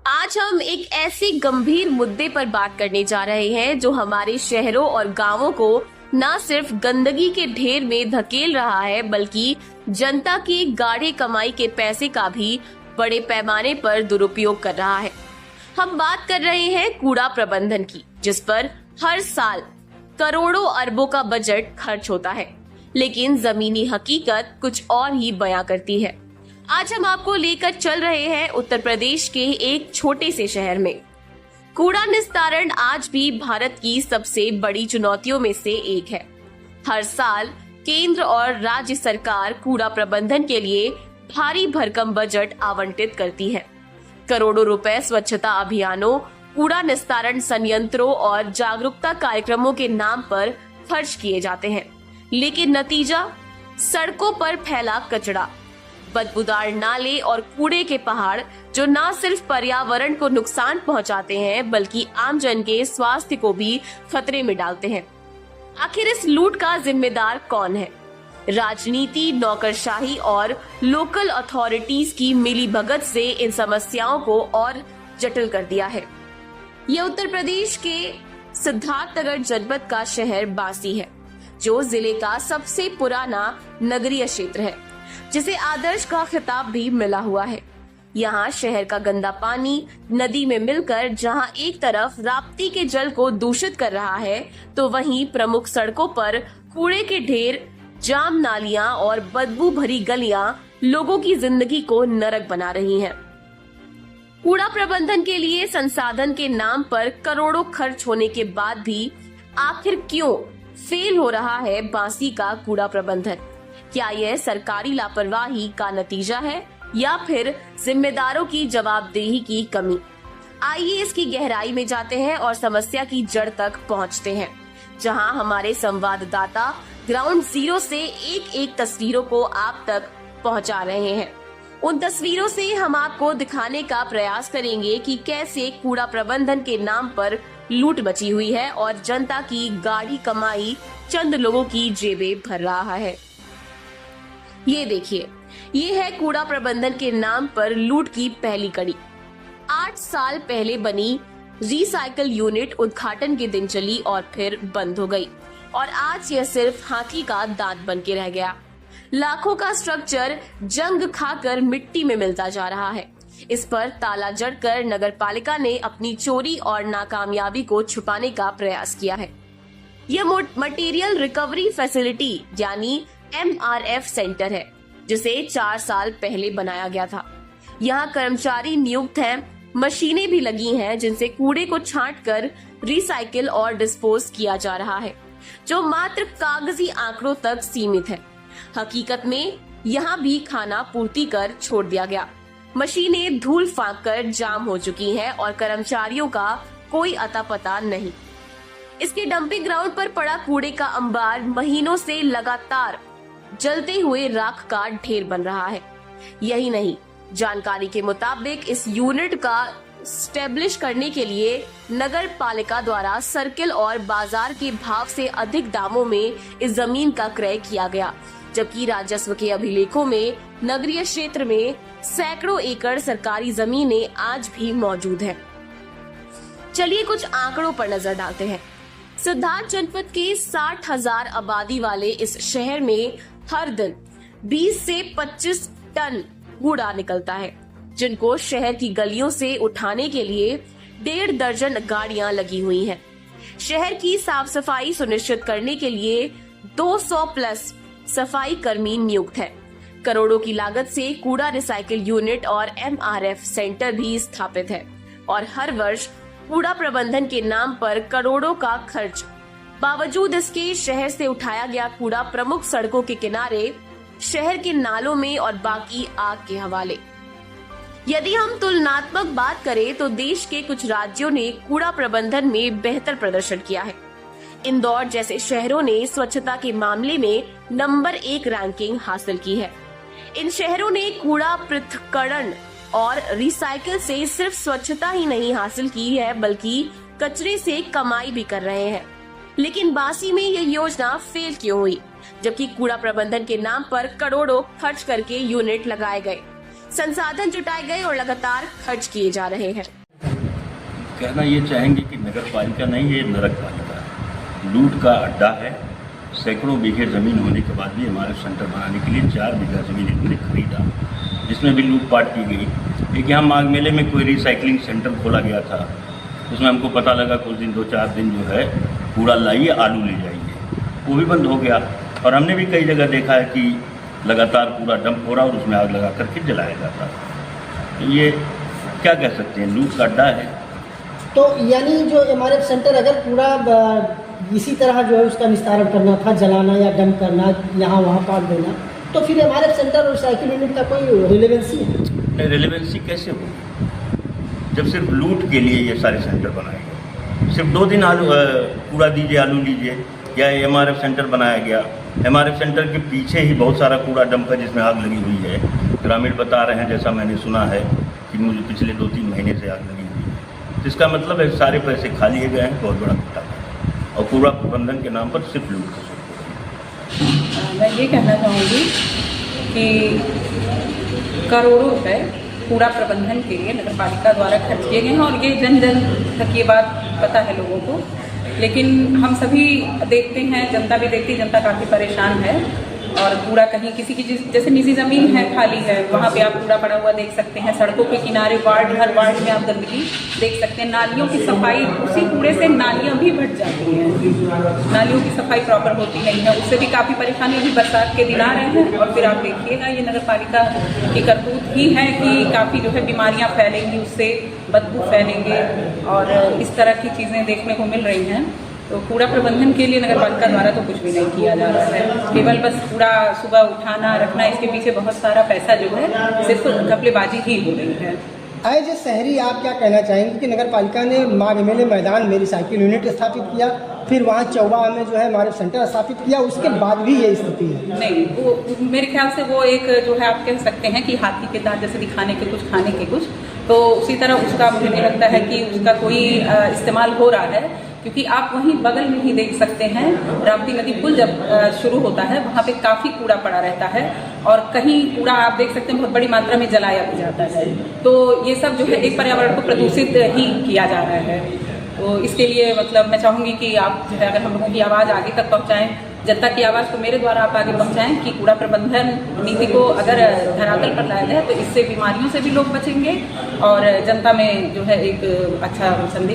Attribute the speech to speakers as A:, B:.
A: आज हम एक ऐसे गंभीर मुद्दे पर बात करने जा रहे हैं जो हमारे शहरों और गांवों को न सिर्फ गंदगी के ढेर में धकेल रहा है बल्कि जनता की गाढ़े कमाई के पैसे का भी बड़े पैमाने पर दुरुपयोग कर रहा है। हम बात कर रहे हैं कूड़ा प्रबंधन की, जिस पर हर साल करोड़ों अरबों का बजट खर्च होता है, लेकिन जमीनी हकीकत कुछ और ही बयां करती है। आज हम आपको लेकर चल रहे हैं उत्तर प्रदेश के एक छोटे से शहर में। कूड़ा निस्तारण आज भी भारत की सबसे बड़ी चुनौतियों में से एक है। हर साल केंद्र और राज्य सरकार कूड़ा प्रबंधन के लिए भारी भरकम बजट आवंटित करती है। करोड़ों रुपए स्वच्छता अभियानों, कूड़ा निस्तारण संयंत्रों और जागरूकता कार्यक्रमों के नाम पर खर्च किए जाते हैं, लेकिन नतीजा सड़कों पर फैला कचरा, बदबूदार नाले और कूड़े के पहाड़ जो न सिर्फ पर्यावरण को नुकसान पहुंचाते हैं बल्कि आमजन के स्वास्थ्य को भी खतरे में डालते हैं। आखिर इस लूट का जिम्मेदार कौन है? राजनीति, नौकरशाही और लोकल अथॉरिटीज की मिलीभगत से इन समस्याओं को और जटिल कर दिया है। यह उत्तर प्रदेश के सिद्धार्थनगर जनपद का शहर बांसी है, जो जिले का सबसे पुराना नगरीय क्षेत्र है, जिसे आदर्श का खिताब भी मिला हुआ है। यहाँ शहर का गंदा पानी नदी में मिलकर जहाँ एक तरफ राप्ती के जल को दूषित कर रहा है, तो वहीं प्रमुख सड़कों पर कूड़े के ढेर, जाम नालियां और बदबू भरी गलियां लोगों की जिंदगी को नरक बना रही हैं। कूड़ा प्रबंधन के लिए संसाधन के नाम पर करोड़ों खर्च होने के बाद भी आखिर क्यों फेल हो रहा है बांसी का कूड़ा प्रबंधन? क्या यह सरकारी लापरवाही का नतीजा है या फिर जिम्मेदारों की जवाबदेही की कमी? आइए इसकी गहराई में जाते हैं और समस्या की जड़ तक पहुंचते हैं, जहां हमारे संवाददाता ग्राउंड जीरो से एक एक तस्वीरों को आप तक पहुंचा रहे हैं। उन तस्वीरों से हम आपको दिखाने का प्रयास करेंगे कि कैसे कूड़ा प्रबंधन के नाम पर लूट मची हुई है और जनता की गाढ़ी कमाई चंद लोगों की जेबें भर रहा है। ये देखिए, ये है कूड़ा प्रबंधन के नाम पर लूट की पहली कड़ी। 8 साल पहले बनी रिसाइकल यूनिट उद्घाटन के दिन चली और फिर बंद हो गई, और आज यह सिर्फ हाथी का दांत बन के रह गया। लाखों का स्ट्रक्चर जंग खाकर मिट्टी में मिलता जा रहा है। इस पर ताला जड़कर नगर पालिका ने अपनी चोरी और नाकामयाबी को छुपाने का प्रयास किया है। यह मटेरियल रिकवरी फैसिलिटी यानी MRF सेंटर है, जिसे 4 साल पहले बनाया गया था। यहाँ कर्मचारी नियुक्त हैं, मशीनें भी लगी हैं जिनसे कूड़े को छांटकर रिसाइकिल और डिस्पोज किया जा रहा है, जो मात्र कागजी आंकड़ों तक सीमित है। हकीकत में यहाँ भी खाना पूर्ति कर छोड़ दिया गया। मशीनें धूल फांक कर जाम हो चुकी हैं और कर्मचारियों का कोई अता पता नहीं। इसके डंपिंग ग्राउंड पर पड़ा कूड़े का अंबार महीनों से लगातार जलते हुए राख का ढेर बन रहा है। यही नहीं, जानकारी के मुताबिक इस यूनिट का स्टेब्लिश करने के लिए नगर पालिका द्वारा सर्किल और बाजार के भाव से अधिक दामों में इस जमीन का क्रय किया गया, जबकि राजस्व के अभिलेखों में नगरीय क्षेत्र में सैकड़ों एकड़ सरकारी जमीनें आज भी मौजूद हैं। चलिए कुछ आंकड़ों पर नजर डालते हैं। सिद्धार्थ जनपद के 60,000 आबादी वाले इस शहर में हर दिन 20 से 25 टन कूड़ा निकलता है, जिनको शहर की गलियों से उठाने के लिए 1.5 दर्जन गाड़ियां लगी हुई हैं। शहर की साफ सफाई सुनिश्चित करने के लिए 200 प्लस सफाई कर्मी नियुक्त है। करोड़ों की लागत से कूड़ा रिसाइकिल यूनिट और MRF सेंटर भी स्थापित है, और हर वर्ष कूड़ा प्रबंधन के नाम पर करोड़ों का खर्च। बावजूद इसके शहर से उठाया गया कूड़ा प्रमुख सड़कों के किनारे, शहर के नालों में और बाकी आग के हवाले। यदि हम तुलनात्मक बात करें तो देश के कुछ राज्यों ने कूड़ा प्रबंधन में बेहतर प्रदर्शन किया है। इंदौर जैसे शहरों ने स्वच्छता के मामले में नंबर 1 रैंकिंग हासिल की है। इन शहरों ने कूड़ा पृथक्करण और रिसाइकिल से सिर्फ स्वच्छता ही नहीं हासिल की है बल्कि कचरे से कमाई भी कर रहे हैं। लेकिन बांसी में यह योजना फेल क्यों हुई, जबकि कूड़ा प्रबंधन के नाम पर करोड़ों खर्च करके यूनिट लगाए गए? संसाधन जुटाए गए और लगातार खर्च किए जा रहे हैं।
B: कहना ये चाहेंगे कि नगर पालिका नहीं, ये नरक पालिका है, लूट का अड्डा है। सैकड़ों बीघे ज़मीन होने के बाद भी हमारे सेंटर बनाने के लिए 4 बीघा ज़मीन इन्होंने खरीदा, जिसमें भी लूटपाट की गई। एक यहाँ माघ मेले में कोई रिसाइकलिंग सेंटर खोला गया था, उसमें हमको पता लगा कुछ दिन 2-4 दिन जो है कूड़ा लाइए, आलू ले जाइए, वो भी बंद हो गया। और हमने भी कई जगह देखा है कि लगातार कूड़ा डंप हो रहा और उसमें आग लगा करके जलाया जाता है। ये क्या कह सकते हैं, लूट का अड्डा है।
C: तो यानी जो एमआरएफ सेंटर अगर पूरा इसी तरह जो है उसका निस्तारण करना था, जलाना या डंप करना, यहाँ वहाँ काट देना, तो फिर एमआरएफ सेंटर और रिसाइकिल यूनिट का कोई रिलेवेंसी है?
B: नहीं, रिलेवेंसी कैसे होगी जब सिर्फ लूट के लिए ये सारे सेंटर बनाए गए। सिर्फ 2 दिन आलू कूड़ा दीजिए, आलू लीजिए, या एमआरएफ सेंटर बनाया गया। एमआरएफ सेंटर के पीछे ही बहुत सारा कूड़ा डंप है जिसमें आग लगी हुई है। ग्रामीण बता रहे हैं, जैसा मैंने सुना है कि मुझे पिछले 2-3 महीने से आग लगी हुई है। तो इसका मतलब है सारे पैसे खा लिए गए हैं, बहुत बड़ा घोटाला, और पूरा प्रबंधन के नाम पर सिर्फ लूट का शुरू।
D: मैं ये कहना चाहूँगी कि करोड़ों रुपए कूड़ा प्रबंधन के लिए नगर पालिका द्वारा खर्च किए गए हैं, और ये जन जन तक ये बात पता है लोगों को। लेकिन हम सभी देखते हैं, जनता भी देखती है, जनता काफ़ी परेशान है। और कूड़ा कहीं किसी की जैसे निजी ज़मीन है, खाली है, वहाँ पे आप कूड़ा पड़ा हुआ देख सकते हैं। सड़कों के किनारे हर वार्ड में आप गंदगी देख सकते हैं। नालियों की सफाई, उसी कूड़े से नालियाँ भी भट जाती हैं, नालियों की सफाई प्रॉपर होती नहीं है, उससे भी काफ़ी परेशानी। अभी बरसात के दिन आ रहे हैं और फिर आप देखिएगा ये नगर पालिका की करतूत ही है कि काफ़ी जो है बीमारियाँ फैलेंगी, उससे बदबू फैलेंगे और इस तरह की चीज़ें देखने को मिल रही हैं। तो कूड़ा प्रबंधन के लिए नगर पालिका द्वारा तो कुछ भी नहीं किया जा रहा है, केवल बस कूड़ा सुबह उठाना रखना, इसके पीछे बहुत सारा पैसा जो है सिर्फ घपलेबाजी ही हो रही है।
C: एज ए शहरी आप क्या कहना चाहेंगे कि नगर पालिका ने माघ मेले मैदान में रिसाइकिल यूनिट स्थापित किया, फिर वहाँ चौबा में जो है हमारे सेंटर स्थापित किया, उसके बाद भी ये स्थिति है? नहीं,
D: वो मेरे ख्याल से वो एक जो है आप कह सकते हैं कि हाथी के दांत जैसे दिखाने के कुछ खाने के कुछ, तो उसी तरह उसका मुझे नहीं लगता है कि उसका कोई इस्तेमाल हो रहा है। क्योंकि आप वहीं बगल में ही देख सकते हैं, राप्ती नदी पुल जब शुरू होता है वहाँ पे काफ़ी कूड़ा पड़ा रहता है, और कहीं कूड़ा आप देख सकते हैं बहुत बड़ी मात्रा में जलाया भी जाता है। तो ये सब जो है एक पर्यावरण को प्रदूषित ही किया जा रहा है। तो इसके लिए मतलब मैं चाहूँगी कि आप जो है अगर हम लोगों की आवाज़ आगे तक पहुँचाएँ, जनता की आवाज़ को मेरे द्वारा आप आगे पहुँचाएँ कि कूड़ा प्रबंधन नीति को अगर धरातल पर लाया जाए तो इससे बीमारियों से भी लोग बचेंगे और जनता में जो है एक अच्छा संदेश